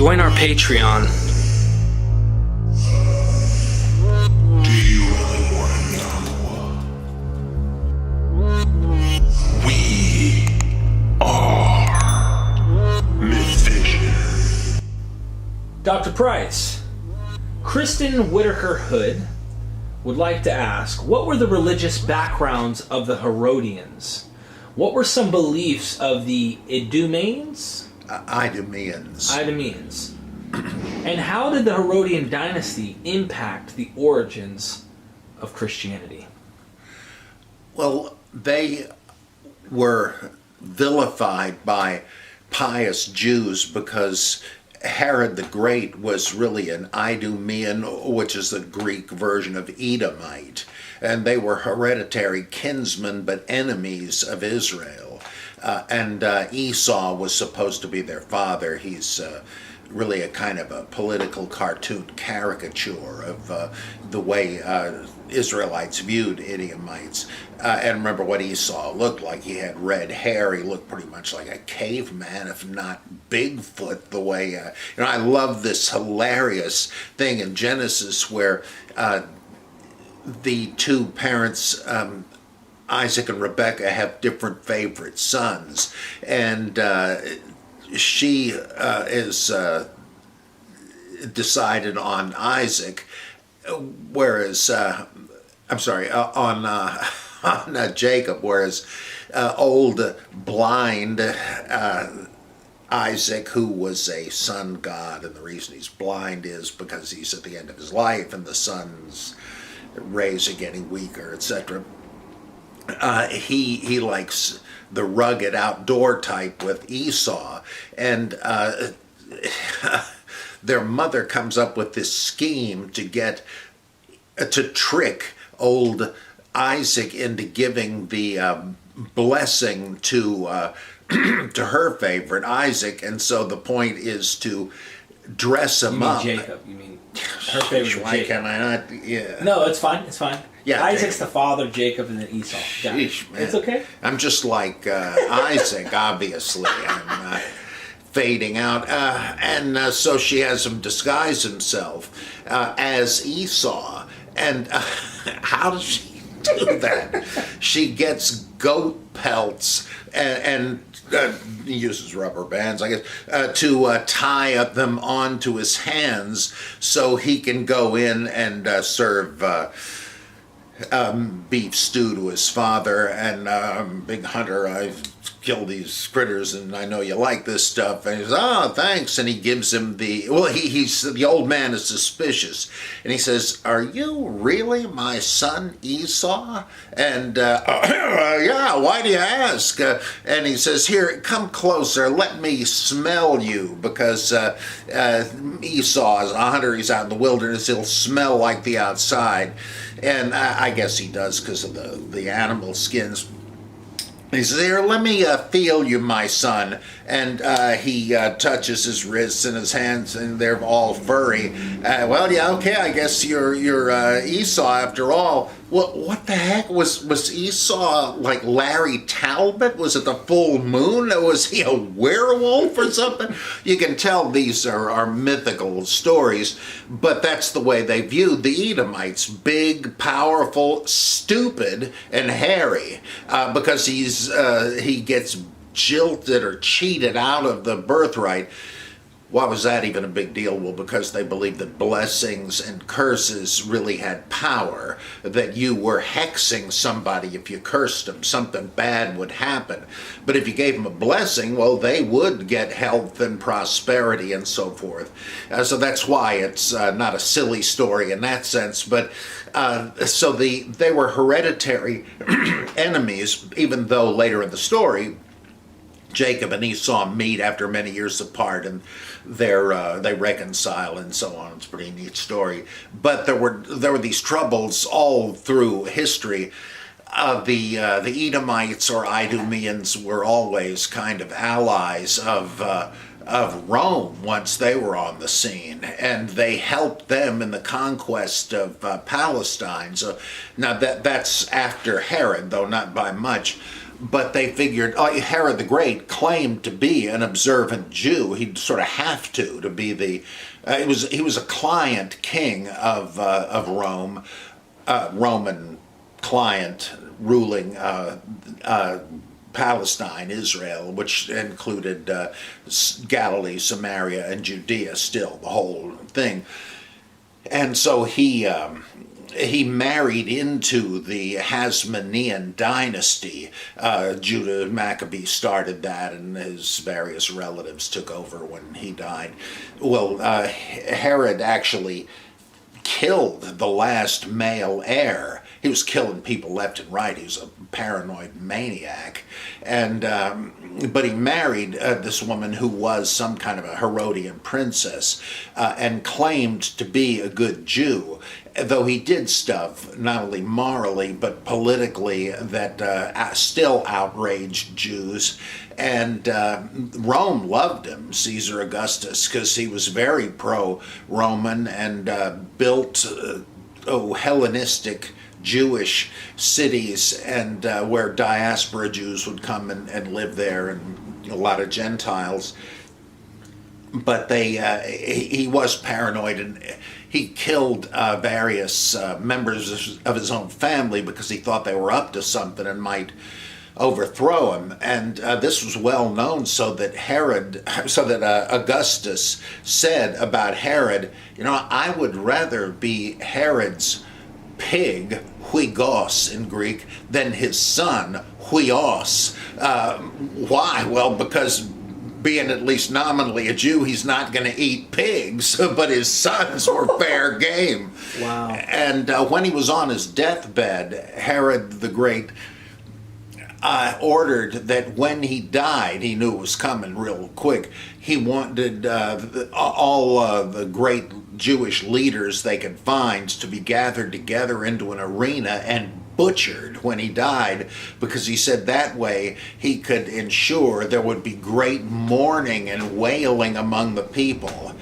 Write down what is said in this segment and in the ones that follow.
Join our Patreon. Do you really want to know? We are Mythvision. Dr. Price, Kristen Whitaker Hood would like to ask, what were the religious backgrounds of the Herodians? What were some beliefs of the Idumeans? Idumeans. And how did the Herodian dynasty impact the origins of Christianity? Well, they were vilified by pious Jews because Herod the Great was really an Idumean, which is the Greek version of Edomite. And they were hereditary kinsmen but enemies of Israel. And Esau was supposed to be their father. He's really a kind of a political cartoon caricature of the way Israelites viewed Edomites. And remember what Esau looked like. He had red hair. He looked pretty much like a caveman, if not Bigfoot, the way... I love this hilarious thing in Genesis where the two parents... Isaac and Rebekah have different favorite sons, and she is decided on Isaac, whereas on Jacob, whereas old blind Isaac, who was a sun god, and the reason he's blind is because he's at the end of his life, and the sun's rays are getting weaker, etc. He likes the rugged outdoor type with Esau, and their mother comes up with this scheme to trick old Isaac into giving the blessing to to her favorite Isaac, and so the point is to dress him up. Jacob? You mean her favorite? Why Jacob. can I not? Yeah. No, it's fine. It's fine. Yeah, Isaac's Jacob. the father, Jacob, and then Esau. Sheesh, man. It's okay. I'm just like Isaac, obviously. I'm fading out. So she has him disguise himself as Esau. And how does she do that? She gets goat pelts and uses rubber bands, I guess, to tie up them onto his hands so he can go in and serve beef stew to his father. And big hunter, I've killed these critters and I know you like this stuff. And he says, oh, thanks. And he gives him the old man is suspicious, and he says, are you really my son Esau? And yeah, why do you ask? And he says, here, come closer, let me smell you, because Esau is a hunter, he's out in the wilderness, he'll smell like the outside. And I guess he does because of the animal skins. He says, here, let me feel you, my son. And he touches his wrists and his hands, and they're all furry. Well, yeah, okay, I guess you're Esau after all. What the heck? Was Esau like Larry Talbot? Was it the full moon? Was he a werewolf or something? You can tell these are mythical stories, but that's the way they viewed the Edomites. Big, powerful, stupid, and hairy, because he gets jilted or cheated out of the birthright. Why was that even a big deal? Well, because they believed that blessings and curses really had power, that you were hexing somebody if you cursed them, something bad would happen. But if you gave them a blessing, well, they would get health and prosperity and so forth. So that's why it's not a silly story in that sense. But so they were hereditary enemies, even though later in the story, Jacob and Esau meet after many years apart, and they reconcile and so on. It's a pretty neat story. But there were these troubles all through history. The Edomites or Idumeans were always kind of allies of Rome once they were on the scene, and they helped them in the conquest of Palestine. So now that's after Herod, though not by much. but they figured Herod the Great claimed to be an observant Jew. He'd sort of have to be the. He was a client king of Rome, Roman client ruling Palestine, Israel, which included Galilee, Samaria, and Judea. Still, the whole thing. And so he married into the Hasmonean dynasty. Judah Maccabee started that, and his various relatives took over when he died. Well, Herod actually killed the last male heir. He was killing people left and right. He was a paranoid maniac. And but he married this woman who was some kind of a Herodian princess and claimed to be a good Jew, though he did stuff not only morally but politically that still outraged Jews. And Rome loved him, Caesar Augustus, because he was very pro-Roman and built Hellenistic Jewish cities, and where diaspora Jews would come and live there, and a lot of Gentiles. But he was paranoid, and he killed various members of his own family because he thought they were up to something and might overthrow him. And this was well known, so that Augustus said about Herod, I would rather be Herod's pig, huios in Greek, than his son, huios. Why? Well, because being at least nominally a Jew, he's not going to eat pigs, but his sons were fair game. Wow. And when he was on his deathbed, Herod the Great ordered that when he died, he knew it was coming real quick, he wanted all the great Jewish leaders they could find to be gathered together into an arena and butchered when he died, because he said that way he could ensure there would be great mourning and wailing among the people.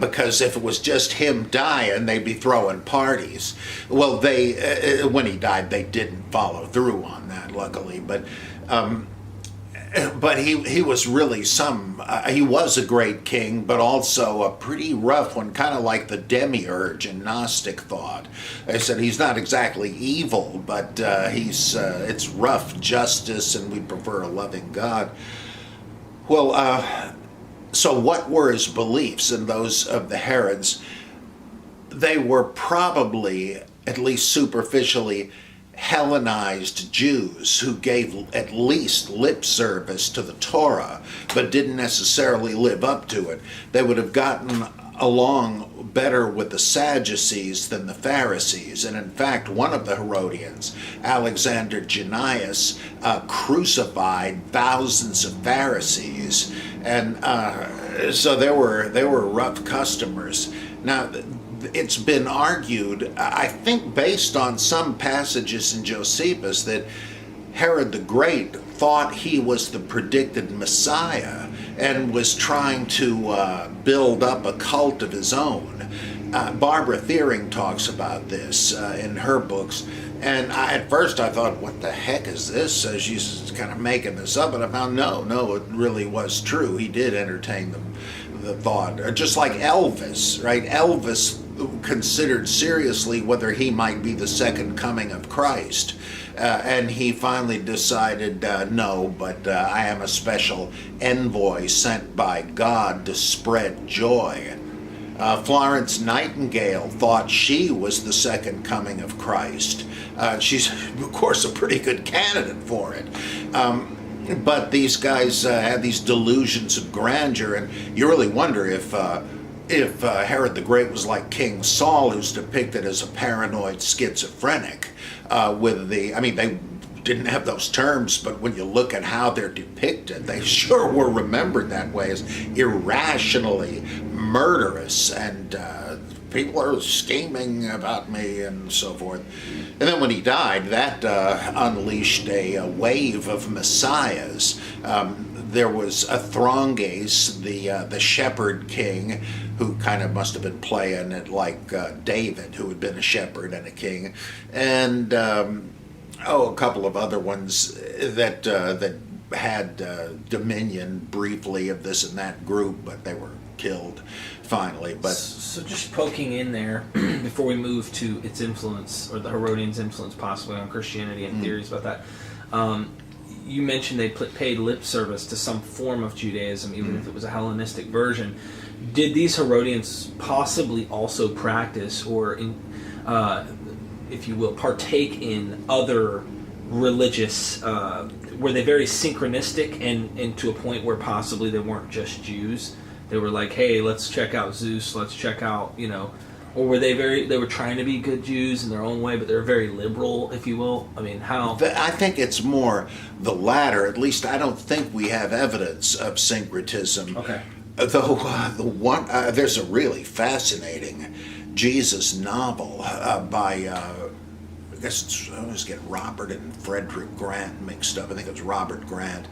Because if it was just him dying, they'd be throwing parties. Well, when he died, they didn't follow through on that, luckily. But he was really he was a great king, but also a pretty rough one, kind of like the demiurge in Gnostic thought. I said he's not exactly evil, but it's rough justice, and we prefer a loving God. Well, so what were his beliefs and those of the Herods? They were probably, at least superficially, Hellenized Jews who gave at least lip service to the Torah, but didn't necessarily live up to it. They would have gotten along better with the Sadducees than the Pharisees. And in fact, one of the Herodians, Alexander Jannaeus, crucified thousands of Pharisees. And so they were rough customers. Now, it's been argued, I think based on some passages in Josephus, that Herod the Great thought he was the predicted Messiah and was trying to build up a cult of his own. Barbara Thiering talks about this in her books. And at first I thought, what the heck is this? She's kind of making this up. And I found, no, it really was true. He did entertain the thought. Just like Elvis, right? Elvis considered seriously whether he might be the second coming of Christ. And he finally decided, no, but I am a special envoy sent by God to spread joy. Florence Nightingale thought she was the second coming of Christ. She's, of course, a pretty good candidate for it. But these guys had these delusions of grandeur, and you really wonder if Herod the Great was like King Saul, who's depicted as a paranoid schizophrenic. They didn't have those terms, but when you look at how they're depicted, they sure were remembered that way, as irrationally murderous, and people are scheming about me and so forth. And then when he died, that unleashed a wave of messiahs. There was Athronges, the shepherd king, who kind of must have been playing it like David, who had been a shepherd and a king. And a couple of other ones that had dominion briefly of this and that group, but they were killed finally. But so just poking in there before we move to its influence, or the Herodians' influence possibly on Christianity and theories about that. You mentioned they paid lip service to some form of Judaism, even if it was a Hellenistic version. Did these Herodians possibly also practice, or, if you will, partake in other religious? Were they very synchronistic, and to a point where possibly they weren't just Jews? They were like, hey, let's check out Zeus, let's check out, or were they were trying to be good Jews in their own way, but they're very liberal, if you will? I mean, how? I think it's more the latter. At least I don't think we have evidence of syncretism. Okay. Though there's a really fascinating Jesus novel by, I guess I always get Robert and Frederick Grant mixed up. I think it was Robert Grant.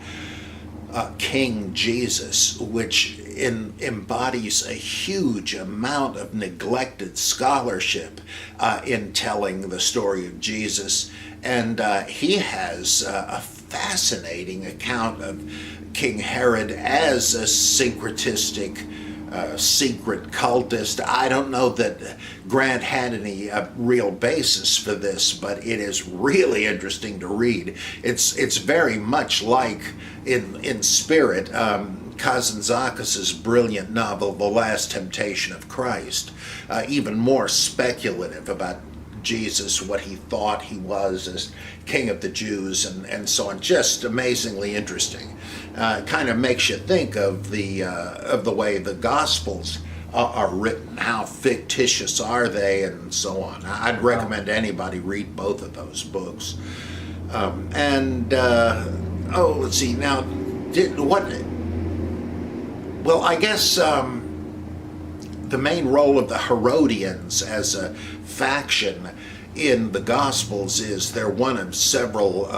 King Jesus, which embodies a huge amount of neglected scholarship in telling the story of Jesus. And he has a fascinating account of King Herod as a syncretistic secret cultist. I don't know that Grant had any real basis for this, but it is really interesting to read. It's very much like in spirit Kazantzakis' brilliant novel The Last Temptation of Christ, even more speculative about Jesus, what he thought he was as King of the Jews, and so on. Just amazingly interesting. Kind of makes you think of the way the Gospels are written. How fictitious are they, and so on. I'd recommend anybody read both of those books. Let's see now. Well, I guess the main role of the Herodians as a faction in the Gospels is they're one of several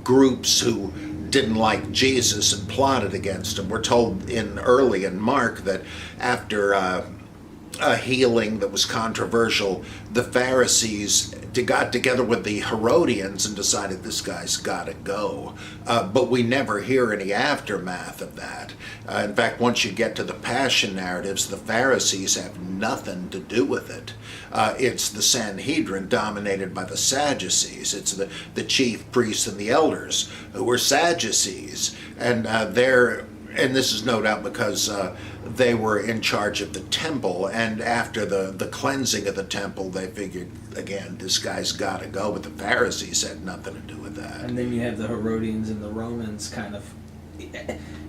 groups who didn't like Jesus and plotted against him. We're told early in Mark that after a healing that was controversial, the Pharisees got together with the Herodians and decided this guy's got to go. But we never hear any aftermath of that. In fact, once you get to the Passion narratives, the Pharisees have nothing to do with it. It's the Sanhedrin dominated by the Sadducees. It's the chief priests and the elders who were Sadducees. And this is no doubt because they were in charge of the temple, and after the cleansing of the temple, they figured, again, this guy's got to go, but the Pharisees had nothing to do with that. And then you have the Herodians and the Romans kind of,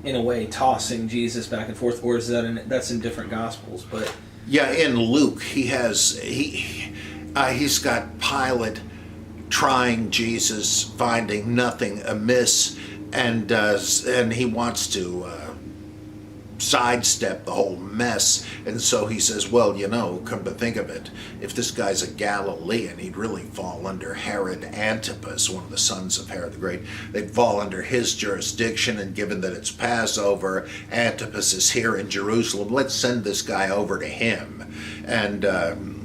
in a way, tossing Jesus back and forth, or is that's in different Gospels, but... Yeah, in Luke, he's got Pilate trying Jesus, finding nothing amiss, and he wants to sidestep the whole mess, and so he says, well, come to think of it, if this guy's a Galilean, he'd really fall under Herod Antipas, one of the sons of Herod the Great. They'd fall under his jurisdiction, and given that it's Passover, Antipas is here in Jerusalem, let's send this guy over to him and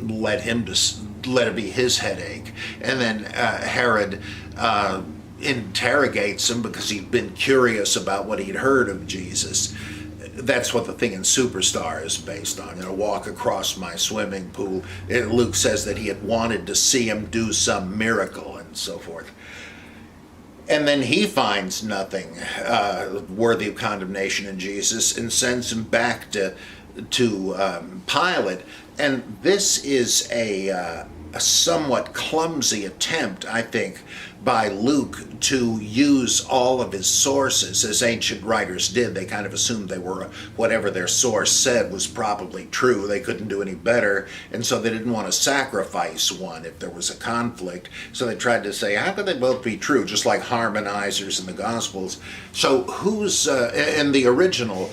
let it be his headache. And then Herod interrogates him because he'd been curious about what he'd heard of Jesus. That's what the thing in Superstar is based on. Walk across my swimming pool. Luke says that he had wanted to see him do some miracle and so forth. And then he finds nothing worthy of condemnation in Jesus and sends him back to Pilate. And this is a somewhat clumsy attempt, I think, by Luke to use all of his sources, as ancient writers did. They kind of assumed whatever their source said was probably true. They couldn't do any better, and so they didn't want to sacrifice one if there was a conflict. So they tried to say, how could they both be true? Just like harmonizers in the Gospels. So who's in the original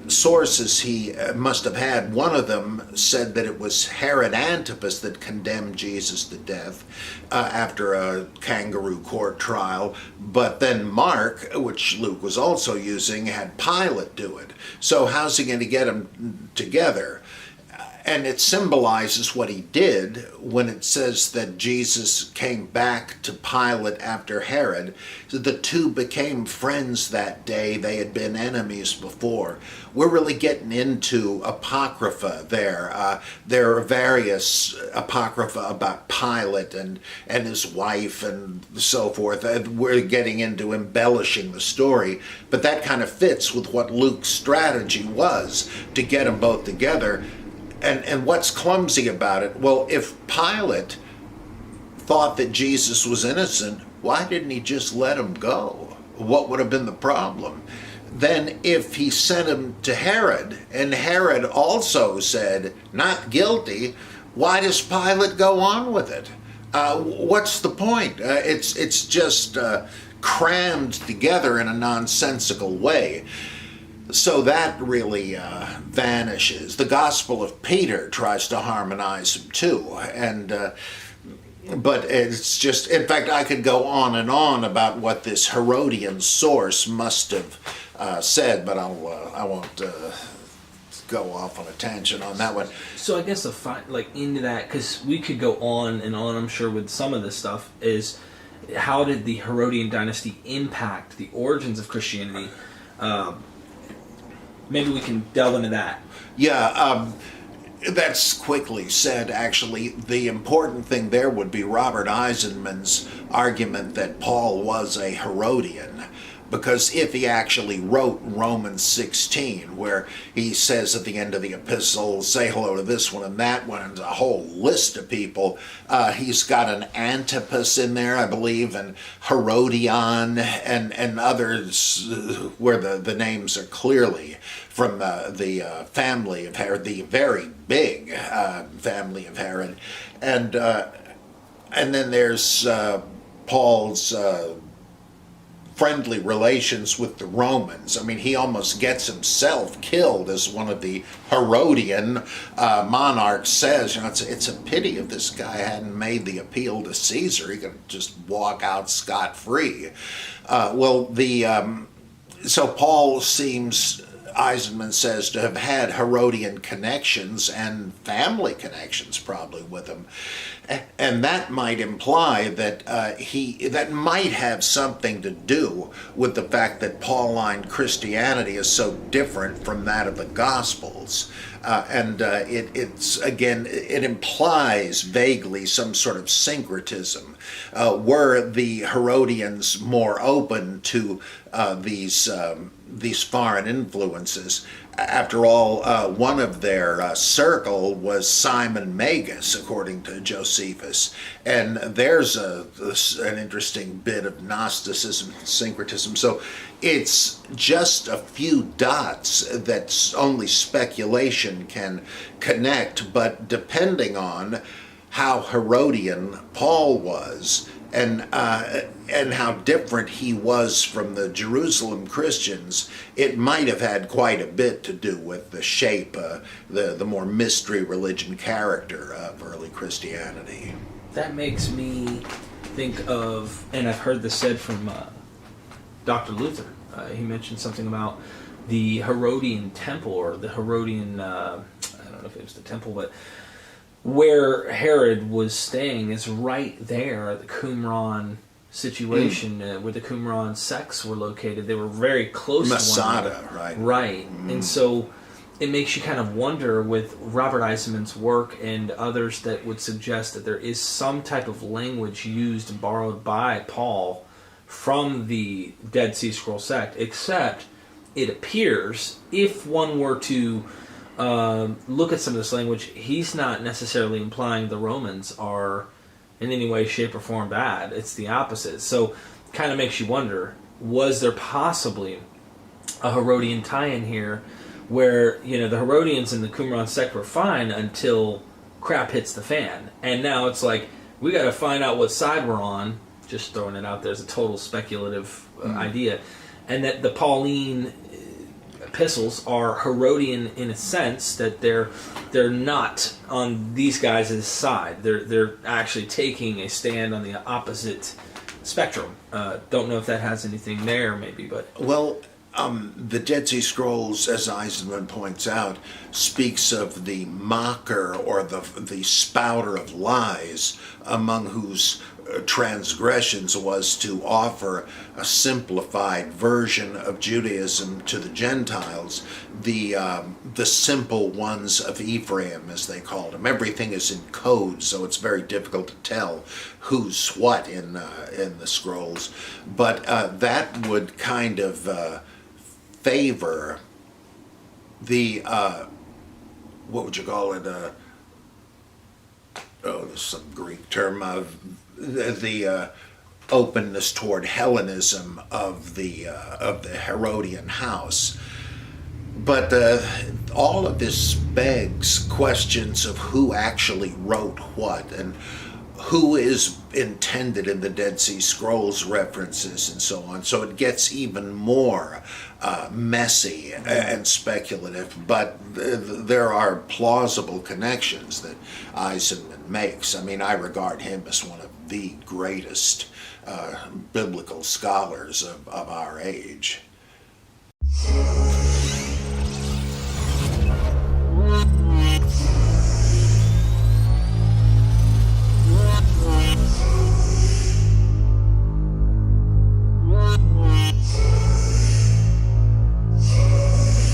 sources he must have had, one of them said that it was Herod Antipas that condemned Jesus to death after a kangaroo court trial, but then Mark, which Luke was also using, had Pilate do it. So how's he going to get them together? And it symbolizes what he did when it says that Jesus came back to Pilate after Herod. So the two became friends that day. They had been enemies before. We're really getting into Apocrypha there. There are various Apocrypha about Pilate and his wife and so forth. We're getting into embellishing the story, but that kind of fits with what Luke's strategy was, to get them both together. And what's clumsy about it? Well, if Pilate thought that Jesus was innocent, why didn't he just let him go? What would have been the problem? Then if he sent him to Herod, and Herod also said, not guilty, why does Pilate go on with it? What's the point? It's just crammed together in a nonsensical way. So that really vanishes. The Gospel of Peter tries to harmonize them too, but it's just, in fact, I could go on and on about what this Herodian source must have said, but I won't go off on a tangent on that one. So I guess into that, because we could go on and on, I'm sure, with some of this stuff, is how did the Herodian dynasty impact the origins of Christianity? Maybe we can delve into that. Yeah, that's quickly said, actually. The important thing there would be Robert Eisenman's argument that Paul was a Herodian. Because if he actually wrote Romans 16, where he says at the end of the epistle, say hello to this one and that one, and a whole list of people, he's got an Antipas in there, I believe, and Herodion, and others where the names are clearly from the family of Herod, the very big family of Herod. And then there's Paul's friendly relations with the Romans. I mean, he almost gets himself killed, as one of the Herodian monarchs says. You know, it's a pity if this guy hadn't made the appeal to Caesar. He could just walk out scot-free. So Paul seems, Eisenman says, to have had Herodian connections and family connections probably with him. And that might imply that that might have something to do with the fact that Pauline Christianity is so different from that of the Gospels. It implies vaguely some sort of syncretism. Were the Herodians more open to these foreign influences? After all, one of their circle was Simon Magus, according to Josephus. And there's an interesting bit of Gnosticism and syncretism. So it's just a few dots that only speculation can connect, but depending on how Herodian Paul was, and how different he was from the Jerusalem Christians, it might have had quite a bit to do with the shape, the more mystery religion character of early Christianity. That makes me think of, and I've heard this said from Dr. Luther. He mentioned something about the Herodian temple, or the Herodian, I don't know if it was the temple, but where Herod was staying is right there at the Qumran situation, where the Qumran sects were located. They were very close Masada, to one another. right? Right. And so it makes you kind of wonder, with Robert Eisenman's work and others that would suggest that there is some type of language used and borrowed by Paul from the Dead Sea Scroll sect, except it appears, if one were to look at some of this language, he's not necessarily implying the Romans are in any way, shape, or form bad. It's the opposite. So kind of makes you wonder, was there possibly a Herodian tie-in here where, the Herodians and the Qumran sect were fine until crap hits the fan. And now it's like, we got to find out what side we're on, just throwing it out there as a total speculative idea, and that the Pauline epistles are Herodian in a sense that they're not on these guys' side. They're actually taking a stand on the opposite spectrum. Don't know if that has anything there, maybe, but well, The Dead Sea Scrolls, as Eisenman points out, speaks of the mocker or the spouter of lies, among whose transgressions was to offer a simplified version of Judaism to the Gentiles, the simple ones of Ephraim, as they called them. Everything is in code, so it's very difficult to tell who's what in the scrolls. But that would kind of favor the what would you call it? There's some Greek term of the openness toward Hellenism of the Herodian house. But all of this begs questions of who actually wrote what and who is intended in the Dead Sea Scrolls references and so on. So it gets even more messy and speculative, but there are plausible connections that Eisenman makes. I mean, I regard him as one of the greatest biblical scholars of our age.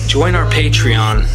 Join our Patreon